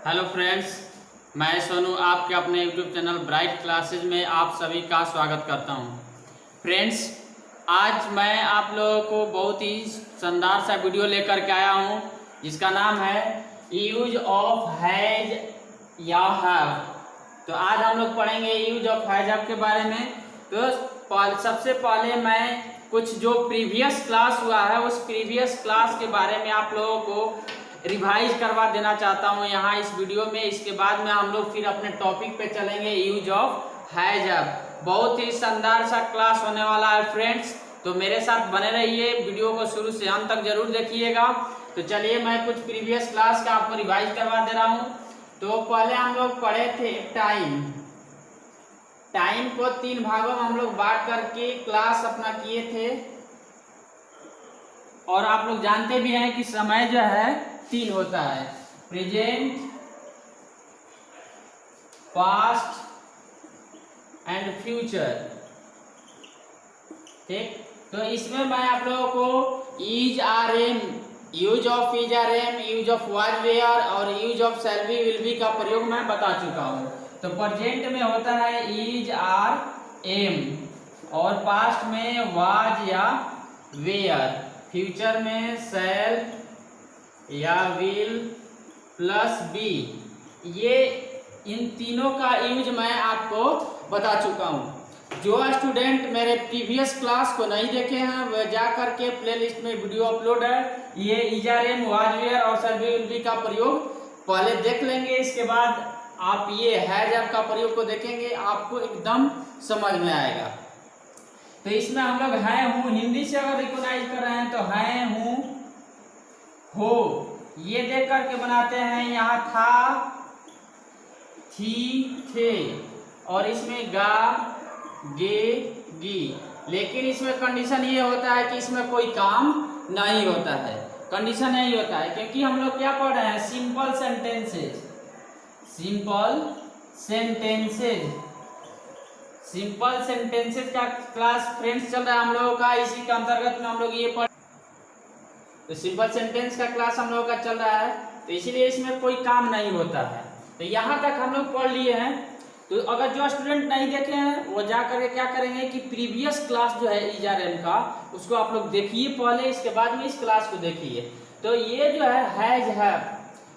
Hello friends, मैं सोनू आपके अपने यूट्यूब चैनल ब्राइट क्लासेज में आप सभी का स्वागत करता हूं। फ्रेंड्स, आज मैं आप लोगों को बहुत ही शानदार सा वीडियो लेकर के आया हूं जिसका नाम है यूज ऑफ हैज या हैव। तो आज हम लोग पढ़ेंगे यूज ऑफ हैज के बारे में। तो सबसे पहले मैं कुछ जो प्रीवियस क्लास हुआ है उस प्रीवियस क्लास के बारे में आप लोगों को रिवाइज करवा देना चाहता हूं यहाँ इस वीडियो में। इसके बाद में हम लोग फिर अपने टॉपिक पे चलेंगे यूज ऑफ हैज हैव। बहुत ही शानदार सा क्लास होने वाला है फ्रेंड्स, तो मेरे साथ बने रहिए, वीडियो को शुरू से अंत तक जरूर देखिएगा। तो चलिए मैं कुछ प्रीवियस क्लास का आपको रिवाइज करवा दे रहा हूँ। तो पहले हम लोग पढ़े थे टाइम को 3 भागों में हम लोग बांट करके क्लास अपना किए थे, और आप लोग जानते भी हैं कि समय जो है 3 होता है, प्रेजेंट, पास्ट एंड फ्यूचर। ठीक, तो इसमें मैं आप लोगों को is are am, use of is are am, use of was were और use of shall be will be का प्रयोग मैं बता चुका हूं। तो प्रेजेंट में होता है इज आर एम और पास्ट में वाज या वेयर, फ्यूचर में शैल या विल प्लस बी। ये इन तीनों का यूज मैं आपको बता चुका हूं। जो स्टूडेंट मेरे प्रीवियस क्लास को नहीं देखे हैं वह जा करके प्लेलिस्ट में वीडियो अपलोड है, ये is are am, was were और शैल बी विल बी का प्रयोग पहले देख लेंगे। इसके बाद आप ये हैज हैव का प्रयोग को देखेंगे, आपको एकदम समझ में आएगा। तो इसमें हम लोग है हूँ हिंदी से अगर रिकॉग्नाइज कर रहे हैं तो है हूँ, हो ये देख करके बनाते हैं। यहाँ था, थी, थे, और इसमें गा, गे, गी। लेकिन इसमें कंडीशन ये होता है कि इसमें कोई काम नहीं होता है, कंडीशन नहीं होता है, क्योंकि हम लोग क्या पढ़ रहे हैं, simple sentences. Simple sentences, simple sentences का क्लास फ्रेंड्स चल रहा है हम लोगों का। इसी के अंतर्गत में हम लोग ये पढ़, तो सिंपल सेंटेंस का क्लास हम लोगों का चल रहा है, तो इसीलिए इसमें कोई काम नहीं होता है। तो यहाँ तक हम लोग पढ़ लिए हैं। तो अगर जो स्टूडेंट नहीं देखे हैं वो जा करके क्या करेंगे कि प्रीवियस क्लास जो है इज आर एम का उसको आप लोग देखिए पहले, इसके बाद में इस क्लास को देखिए। तो ये जो है हैज हैव,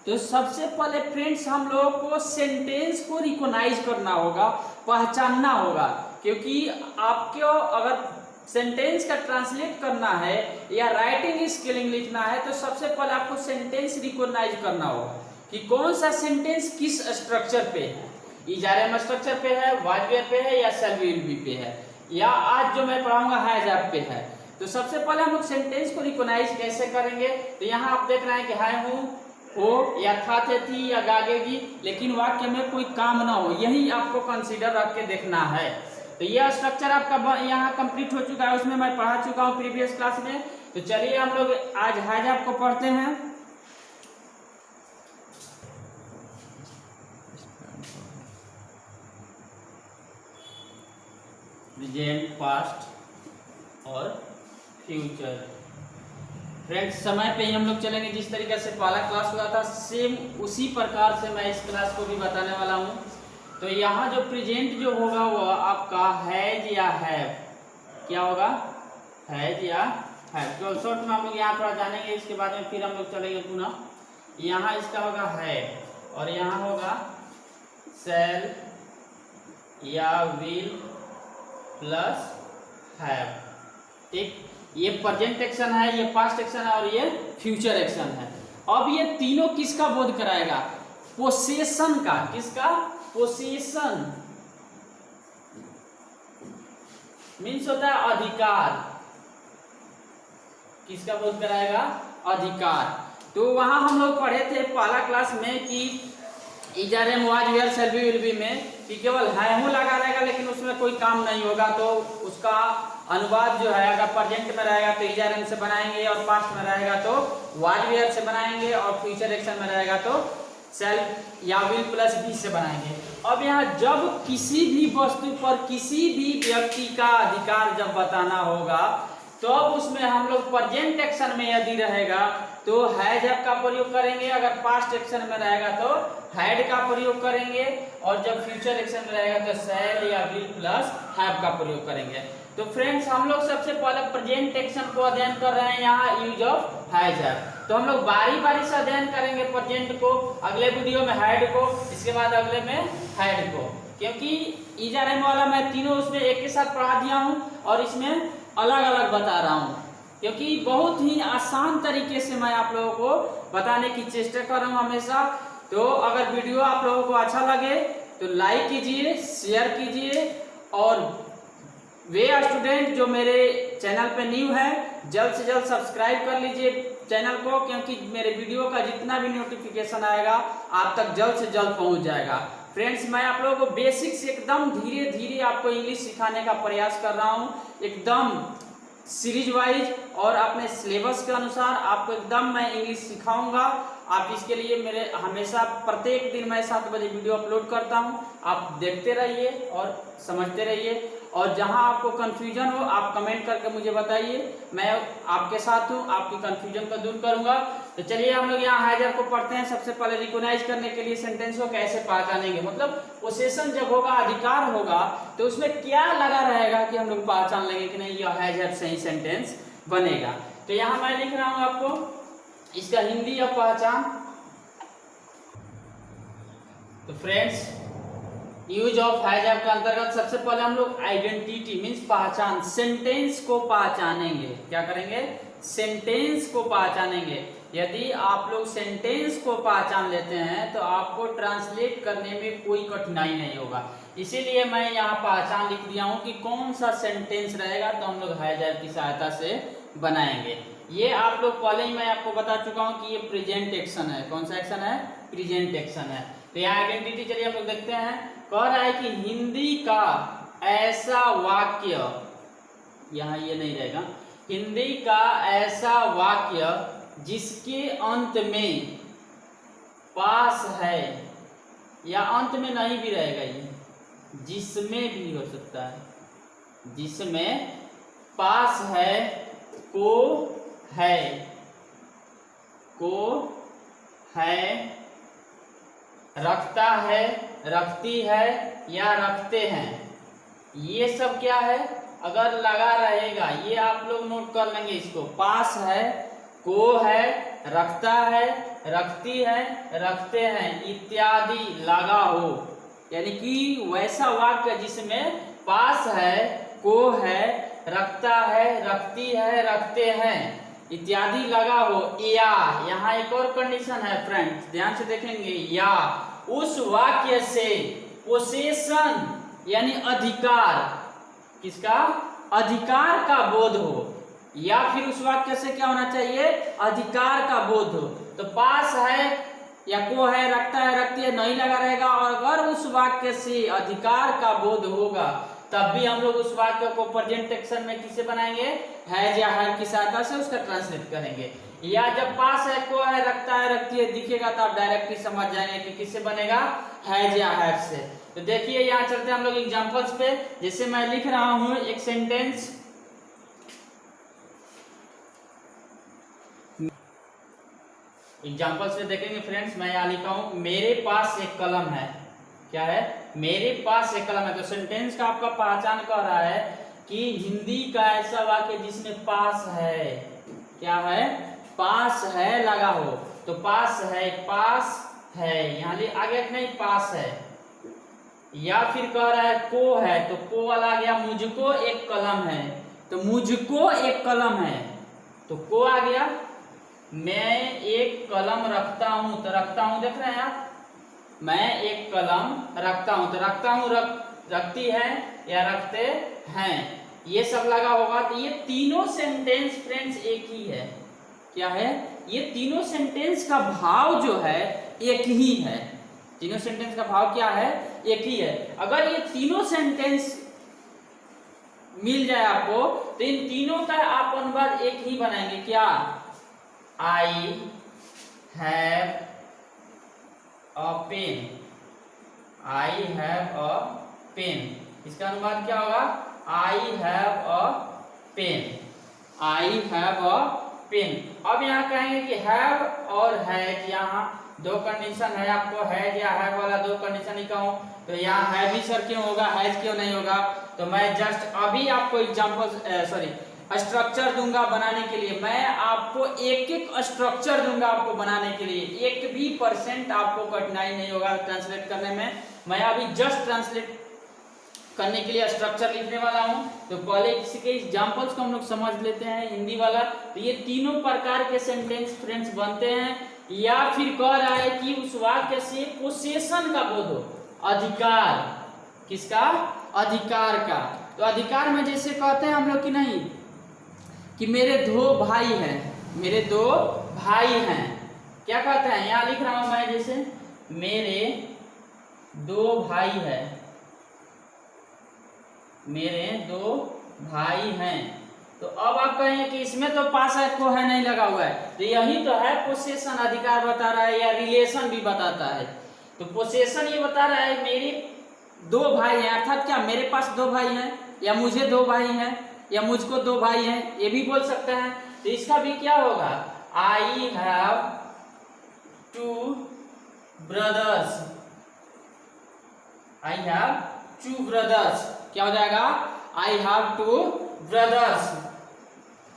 तो सबसे पहले फ्रेंड्स हम लोगों को सेंटेंस को रिकॉग्नाइज करना होगा, पहचानना होगा। क्योंकि आपको अगर सेंटेंस का ट्रांसलेट करना है या राइटिंग स्पेलिंग लिखना है तो सबसे पहले आपको सेंटेंस रिकॉग्नाइज करना होगा कि कौन सा सेंटेंस किस स्ट्रक्चर पे है, इज आर एम स्ट्रक्चर पे है, वाज वेयर पे है या शैल बी विल बी पे है, या आज जो मैं पढ़ाऊंगा हैज हैव पे है। तो सबसे पहले हम लोग सेंटेंस को रिकॉग्नाइज कैसे करेंगे। तो यहाँ आप देख रहे हैं कि है हूँ, हो या था, थे, थी या गागेगी, लेकिन वाक्य में कोई काम ना हो, यही आपको कंसीडर रख के देखना है। तो यह स्ट्रक्चर आपका यहाँ कंप्लीट हो चुका है, उसमें मैं पढ़ा चुका हूँ प्रीवियस क्लास में। तो चलिए हम लोग आज हैज हैव को पढ़ते हैं। प्रेजेंट, पास्ट और फ्यूचर। फ्रेंड्स, समय पे ही हम लोग चलेंगे, जिस तरीके से पहला क्लास हुआ था सेम उसी प्रकार से मैं इस क्लास को भी बताने वाला हूँ। तो यहाँ जो प्रेजेंट जो होगा वो आपका हैज या हैव, क्या होगा, हैज या हैव। तो शॉर्ट में हम लोग यहाँ थोड़ा जानेंगे, इसके बाद में फिर हम लोग चलेंगे पुनः। यहाँ इसका होगा है और यहाँ होगा शैल या विल प्लस हैव। ठीक, ये प्रेजेंट एक्शन है, ये पास्ट एक्शन है और ये फ्यूचर एक्शन है। अब ये तीनों किसका बोध कराएगा, पोसेशन का। किसका, पोसेशन मीन्स होता है अधिकार। किसका बोध कराएगा, अधिकार। तो वहां हम लोग पढ़े थे पहला क्लास में कि is are am, was were, shall be will be में कि केवल है हूं लगा रहेगा लेकिन उसमें कोई काम नहीं होगा। तो उसका अनुवाद जो है अगर प्रेजेंट में रहेगा तो इज आर एम से बनाएंगे, और पास्ट में रहेगा तो वाज वेयर से बनाएंगे, और फ्यूचर एक्शन में रहेगा तो शैल या विल प्लस बी से बनाएंगे। अब यहाँ जब किसी भी वस्तु पर किसी भी व्यक्ति का अधिकार जब बताना होगा तो अब उसमें हम लोग प्रेजेंट एक्शन में यदि रहेगा तो हैज हैव का प्रयोग करेंगे, अगर पास्ट एक्शन में रहेगा तो हैड का प्रयोग करेंगे, और जब फ्यूचर एक्शन में रहेगा तो शैल या विल प्लस हैव का प्रयोग करेंगे। तो फ्रेंड्स हम लोग सबसे पहले प्रेजेंट एक्शन को अध्ययन कर रहे हैं यहाँ यूज ऑफ हैज हैव। तो हम लोग बारी बारी से अध्ययन करेंगे प्रेजेंट को, अगले वीडियो में हैड को, इसके बाद अगले में हैड को, क्योंकि ईज आर एम वाला मैं तीनों उसमें एक के साथ पढ़ा दिया हूँ और इसमें अलग अलग बता रहा हूँ, क्योंकि बहुत ही आसान तरीके से मैं आप लोगों को बताने की चेष्टा कर रहा हूँ हमेशा। तो अगर वीडियो आप लोगों को अच्छा लगे तो लाइक कीजिए, शेयर कीजिए, और वे स्टूडेंट जो मेरे चैनल पे न्यू है जल्द से जल्द सब्सक्राइब कर लीजिए चैनल को, क्योंकि मेरे वीडियो का जितना भी नोटिफिकेशन आएगा आप तक जल्द से जल्द पहुंच जाएगा। फ्रेंड्स मैं आप लोगों को बेसिक से एकदम धीरे धीरे आपको इंग्लिश सिखाने का प्रयास कर रहा हूं, एकदम सीरीज वाइज और अपने सिलेबस के अनुसार आपको एकदम मैं इंग्लिश सिखाऊंगा। आप इसके लिए मेरे हमेशा प्रत्येक दिन मैं 7 बजे वीडियो अपलोड करता हूं, आप देखते रहिए और समझते रहिए, और जहां आपको कंफ्यूजन हो आप कमेंट करके मुझे बताइए, मैं आपके साथ हूं, आपकी कंफ्यूजन को दूर करूंगा। तो चलिए हम लोग यहाँ हैज हैव को पढ़ते हैं। सबसे पहले रिकॉग्नाइज करने के लिए सेंटेंस को कैसे पहचानेंगे, मतलब पोजीशन जब होगा, अधिकार होगा, तो उसमें क्या लगा रहेगा कि हम लोग पहचान लेंगे कि नहीं यह हैज हैव सही सेंटेंस बनेगा। तो यहाँ मैं लिख रहा हूँ आपको इसका हिंदी या पहचान। तो friends use of has have के अंतर्गत सबसे पहले हम लोग आइडेंटिटी मीन्स पहचान, सेंटेंस को पहचानेंगे। क्या करेंगे? सेंटेंस को पहचानेंगे। यदि आप लोग सेंटेंस को पहचान लेते हैं तो आपको ट्रांसलेट करने में कोई कठिनाई नहीं होगा। इसीलिए मैं यहाँ पहचान लिख दिया हूँ कि कौन सा सेंटेंस रहेगा तो हम लोग हैज हैव की सहायता से बनाएंगे। ये आप लोग पहले ही मैं आपको बता चुका हूँ कि ये प्रेजेंट एक्शन है। कौन सा एक्शन है? प्रेजेंट एक्शन है। तो यहाँ आइडेंटिटी चलिए हम लोग देखते हैं। कह रहा है कि हिंदी का ऐसा वाक्य, यहाँ ये नहीं रहेगा, हिंदी का ऐसा वाक्य जिसके अंत में पास है, या अंत में नहीं भी रहेगा, ये जिसमें भी हो सकता है, जिसमें पास है, को है, को है, रखता है, रखती है या रखते हैं, ये सब क्या है? अगर लगा रहेगा, ये आप लोग नोट कर लेंगे इसको। पास है, को है, रखता है, रखती है, रखते हैं इत्यादि लगा हो, यानी कि वैसा वाक्य जिसमें पास है, को है, रखता है, रखती है, रखते हैं इत्यादि लगा हो, या यहाँ एक और कंडीशन है फ्रेंड्स, ध्यान से देखेंगे, या उस वाक्य से पोसेशन यानी अधिकार, किसका? अधिकार का बोध हो, या फिर उस वाक्य से क्या होना चाहिए? अधिकार का बोध हो। तो पास है या को है, रखता है, रखती है नहीं लगा रहेगा, और अगर उस वाक्य से अधिकार का बोध होगा तब भी हम लोग उस वाक्य को प्रेजेंट एक्शन में किसे बनाएंगे? हैज या हैव की सहायता से उसका ट्रांसलेट करेंगे। या जब पास है, को है, रखता है, रखती है दिखेगा तो आप डायरेक्टली समझ जाएंगे कि किससे बनेगा? हैज या हैव से। तो देखिए यहाँ चलते हैं हम लोग एग्जांपल्स पे। जैसे मैं लिख रहा हूं एक सेंटेंस, एग्जांपल्स पे देखेंगे फ्रेंड्स। मैं यहाँ लिखा हूं मेरे पास एक कलम है। क्या है? मेरे पास एक कलम है। तो सेंटेंस का आपका पहचान कर रहा है कि हिंदी का ऐसा वाक्य जिसमें पास है, क्या है? पास है लगा हो, तो पास है, पास है, यहाँ आगे नहीं पास है। या फिर कह रहा है को है, तो को वाला आ गया, मुझको एक कलम है, तो मुझको एक कलम है, तो को आ गया। मैं एक कलम रखता हूं, तो रखता हूं देख रहे हैं आप, मैं एक कलम रखता हूं, तो रखता हूं रखती है या रखते हैं, ये सब लगा होगा। तो ये तीनों सेंटेंस फ्रेंड्स एक ही है। क्या है? ये तीनों सेंटेंस का भाव जो है एक ही है। तीनों सेंटेंस का भाव क्या है? एक ही है। अगर ये तीनों सेंटेंस मिल जाए आपको तो इन तीनों का आप अनुवाद एक ही बनाएंगे। क्या? I have a pen, I have a pen, इसका अनुवाद क्या होगा? I have a pen, I have a pen. अब यहाँ कहेंगे कि हैव और हैज, यहाँ दो कंडीशन है, आपको हैज या हैव वाला दो कंडीशन ही कहूँ तो यहाँ हैव ही सर क्यों होगा, हैज क्यों नहीं होगा। तो मैं जस्ट अभी आपको एग्जांपल स्ट्रक्चर दूंगा बनाने के लिए। मैं आपको एक एक स्ट्रक्चर दूंगा आपको बनाने के लिए, 1% आपको कठिनाई नहीं होगा ट्रांसलेट करने में। मैं अभी जस्ट ट्रांसलेट करने के लिए स्ट्रक्चर लिखने वाला हूं। तो पहले इसके एग्जांपल्स को हम लोग समझ लेते हैं हिंदी वाला। तो ये तीनों प्रकार के सेंटेंस फ्रेंड्स बनते हैं, या फिर कह रहा है कि उस वाक्य से पोसेशन का बोध हो, अधिकार, किसका, अधिकार का। तो अधिकार में जैसे कहते हैं हम लोग कि नहीं कि मेरे दो भाई हैं, मेरे दो भाई हैं, क्या कहते हैं, यहां लिख रहा हूं मैं जैसे मेरे दो भाई हैं, मेरे दो भाई हैं। तो अब आप कहेंगे कि इसमें तो पास है को है नहीं लगा हुआ है, तो यही तो है पोसेशन, अधिकार बता रहा है या रिलेशन भी बताता है। तो पोसेशन ये बता रहा है मेरे दो भाई हैं, अर्थात क्या मेरे पास दो भाई हैं, या मुझे दो भाई हैं, या मुझको दो भाई हैं, ये भी बोल सकते हैं। तो इसका भी क्या होगा, I have two brothers, I have two brothers, क्या हो जाएगा, आई हैव टू ब्रदर्स,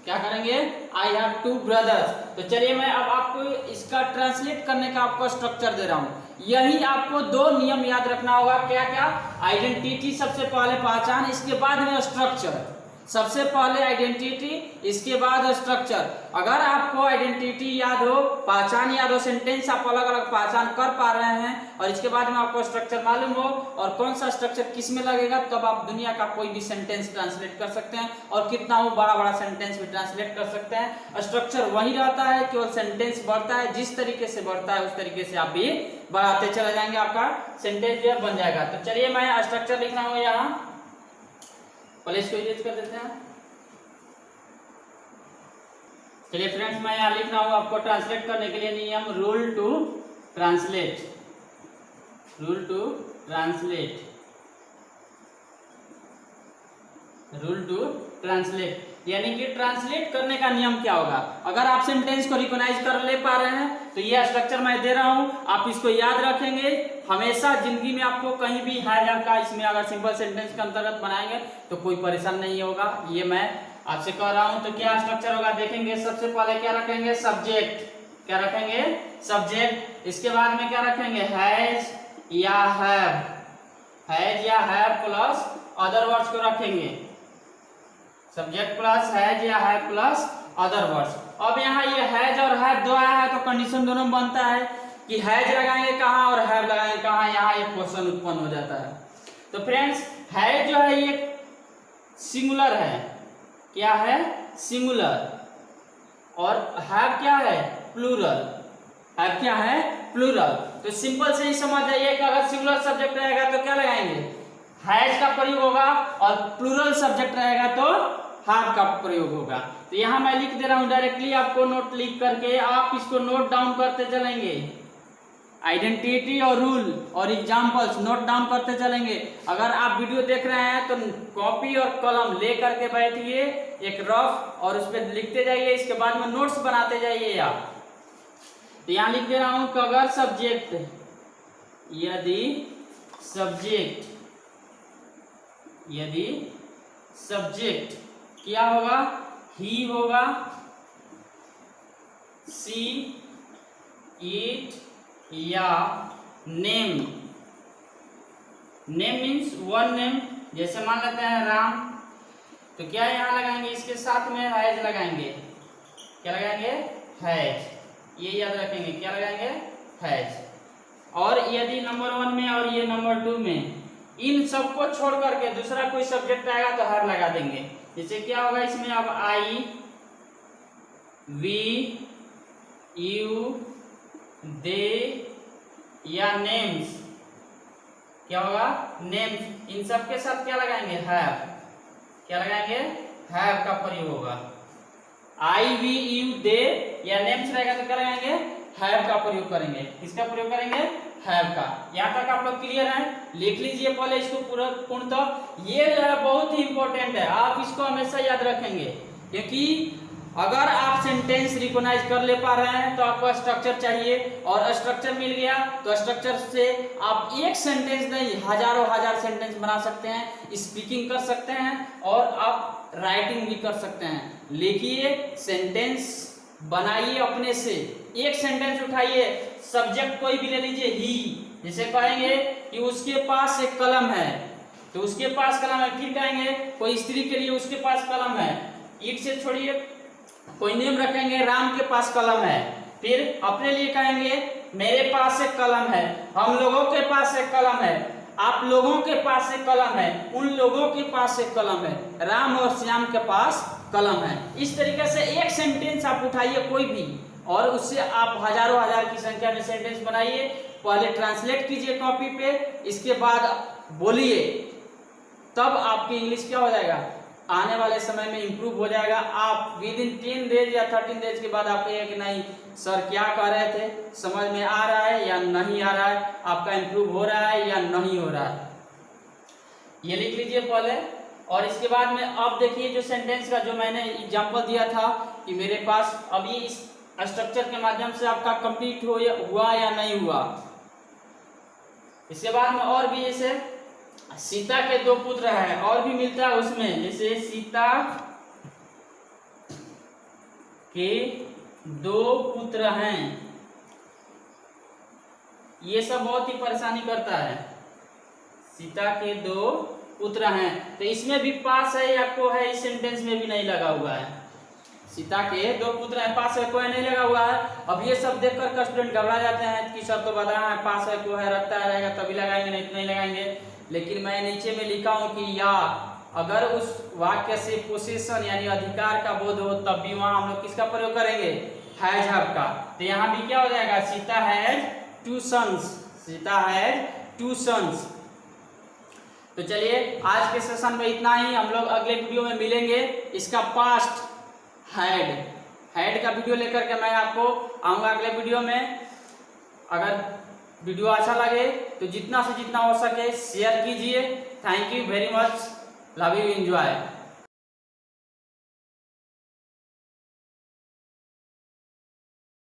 क्या करेंगे, आई हैव टू ब्रदर्स। तो चलिए मैं अब आपको इसका ट्रांसलेट करने का आपको स्ट्रक्चर दे रहा हूं। यही आपको दो नियम याद रखना होगा, क्या क्या, आइडेंटिटी सबसे पहले पहचान, इसके बाद में स्ट्रक्चर। सबसे पहले आइडेंटिटी, इसके बाद स्ट्रक्चर। अगर आपको आइडेंटिटी याद हो, पहचान याद हो, सेंटेंस आप अलग अलग पहचान कर पा रहे हैं, और इसके बाद में आपको स्ट्रक्चर मालूम हो और कौन सा स्ट्रक्चर किस में लगेगा, तब आप दुनिया का कोई भी सेंटेंस ट्रांसलेट कर सकते हैं, और कितना हो बड़ा बड़ा सेंटेंस भी ट्रांसलेट कर सकते हैं। स्ट्रक्चर वही रहता है, केवल सेंटेंस बढ़ता है, जिस तरीके से बढ़ता है उस तरीके से आप भी बढ़ाते चले जाएंगे, आपका सेंटेंस जो बन जाएगा। तो चलिए मैं स्ट्रक्चर लिख रहा हूँ यहाँ, पहले इसको यूज कर देते हैं। चलिए फ्रेंड्स मैं यहाँ लिख रहा हूँ आपको ट्रांसलेट करने के लिए नियम, rule to translate, rule to translate, rule to translate, यानी कि ट्रांसलेट करने का नियम क्या होगा। अगर आप सेंटेंस को रिकॉग्नाइज कर ले पा रहे हैं तो ये स्ट्रक्चर मैं दे रहा हूं, आप इसको याद रखेंगे हमेशा जिंदगी में। आपको कहीं भी है का इसमें अगर सिंपल सेंटेंस के अंतर्गत बनाएंगे तो कोई परेशान नहीं होगा, ये मैं आपसे कह रहा हूं। तो क्या स्ट्रक्चर होगा देखेंगे, सबसे पहले क्या रखेंगे, सब्जेक्ट, क्या रखेंगे, सब्जेक्ट। इसके बाद में क्या रखेंगे, हैज या हैव, हैज या हैव प्लस अदर वर्ड्स को रखेंगे, सब्जेक्ट प्लस हैज या हैव प्लस अदर वर्ड्स। अब यहाँ ये हैज और हैव दो आया है तो कंडीशन दोनों में बनता है कि हैज लगाएंगे कहाँ और हैव लगाएंगे कहाँ, यहाँ ये क्वेश्चन उत्पन्न हो जाता है। तो फ्रेंड्स हैज जो है ये सिंगुलर है, क्या है, सिंगुलर, और हैव क्या है, प्लूरल, हैव क्या है, प्लूरल। तो सिंपल से ही समझ जाइए कि अगर सिंगुलर सब्जेक्ट रहेगा तो क्या लगाएंगे, हैज का प्रयोग होगा, और प्लूरल सब्जेक्ट रहेगा तो हैव का प्रयोग होगा। तो यहाँ मैं लिख दे रहा हूँ डायरेक्टली, आपको नोट लिख करके आप इसको नोट डाउन करते चलेंगे, आइडेंटिटी और रूल और एग्जांपल्स नोट डाउन करते चलेंगे। अगर आप वीडियो देख रहे हैं तो कॉपी और कलम ले करके बैठिए एक रफ, और उस पर लिखते जाइए, इसके बाद में नोट्स बनाते जाइए आप। तो यहाँ लिख दे रहा हूँ कि अगर सब्जेक्ट, यदि सब्जेक्ट, यदि सब्जेक्ट क्या होगा, ही होगा, सी, इट या name, name means one name, जैसे मान लेते हैं राम, तो क्या यहाँ लगाएंगे, इसके साथ में हैज लगाएंगे, क्या लगाएंगे, हैज, ये याद रखेंगे, क्या लगाएंगे, हैज। और यदि नंबर 1 में और ये नंबर 2 में, इन सबको छोड़ करके दूसरा कोई सब्जेक्ट आएगा तो हैव लगा देंगे। जैसे क्या होगा इसमें, अब आई, वी, यू, दे या नेम्स, क्या होगा, नेम्स, इन सब के साथ क्या लगाएंगे, हैव, क्या लगाएंगे, हैव का प्रयोग होगा। आई, वी, यू, दे या नेम्स रहेगा तो क्या लगाएंगे, हैव का प्रयोग करेंगे। किसका प्रयोग करेंगे, हैव का। यहाँ तक आप लोग क्लियर हैं, लिख लीजिए पहले इसको पूरा पूर्णतः। ये जो है बहुत ही इंपॉर्टेंट है, आप इसको हमेशा याद रखेंगे। क्योंकि अगर आप सेंटेंस रिकॉग्नाइज कर ले पा रहे हैं तो आपको स्ट्रक्चर चाहिए, और स्ट्रक्चर मिल गया तो स्ट्रक्चर से आप एक सेंटेंस नहीं हजारों हजार सेंटेंस बना सकते हैं, स्पीकिंग कर सकते हैं और आप राइटिंग भी कर सकते हैं। लिखिए, सेंटेंस बनाइए अपने से, एक सेंटेंस उठाइए, सब्जेक्ट कोई भी ले लीजिए, ही, जैसे कहेंगे कि उसके पास एक कलम है तो उसके पास कलम है, फिर कहेंगे कोई स्त्री के लिए उसके पास कलम है, ईट से छोड़िए, कोई नेम रखेंगे राम के पास कलम है, फिर अपने लिए कहेंगे मेरे पास एक कलम है, हम लोगों के पास एक कलम है, आप लोगों के पास एक कलम है, उन लोगों के पास एक कलम है, राम और श्याम के पास कलम है। इस तरीके से एक सेंटेंस आप उठाइए कोई भी, और उससे आप हजारों हजार की संख्या में सेंटेंस बनाइए। पहले ट्रांसलेट कीजिए कॉपी पे, इसके बाद बोलिए, तब आपकी इंग्लिश क्या हो जाएगा, आने वाले समय में इंप्रूव हो जाएगा। आप विद इन 10 डेज या 13 डेज के बाद आप कहेंगे कि नहीं सर क्या कह रहे थे, समझ में आ रहा है या नहीं आ रहा है, आपका इंप्रूव हो रहा है या नहीं हो रहा है, ये लिख लीजिए पहले। और इसके बाद में अब देखिए जो सेंटेंस का जो मैंने एग्जांपल दिया था कि मेरे पास, अब ये इस स्ट्रक्चर के माध्यम से आपका कंप्लीट हुआ या नहीं हुआ। इसके बाद में और भी, जैसे सीता के 2 पुत्र हैं, और भी मिलता है उसमें, जैसे सीता के 2 पुत्र हैं, ये सब बहुत ही परेशानी करता है। सीता के 2 पुत्र हैं, तो इसमें भी पास है या को है, इस सेंटेंस में भी नहीं लगा हुआ है। सीता के 2 पुत्र हैं, पास है को है नहीं लगा हुआ है। अब ये सब देखकर स्टूडेंट घबरा जाते हैं कि सर तो बता रहा है पास है को है रखता रहेगा तभी लगाएंगे, नहीं तो नहीं लगाएंगे। लेकिन मैं नीचे में लिखा हूं कि या अगर उस वाक्य से पोसेशन यानी अधिकार का बोध हो तब भी वहां हम लोग किसका प्रयोग करेंगे, हैज हैव का। तो यहाँ भी क्या हो जाएगा, Sita has 2 sons, Sita has 2 sons. तो चलिए आज के सेशन में इतना ही, हम लोग अगले वीडियो में मिलेंगे। इसका पास्ट हैड का वीडियो लेकर के मैं आपको आऊंगा अगले वीडियो में। अगर वीडियो अच्छा लगे तो जितना से जितना हो सके शेयर कीजिए। Thank you very much, love you, enjoy.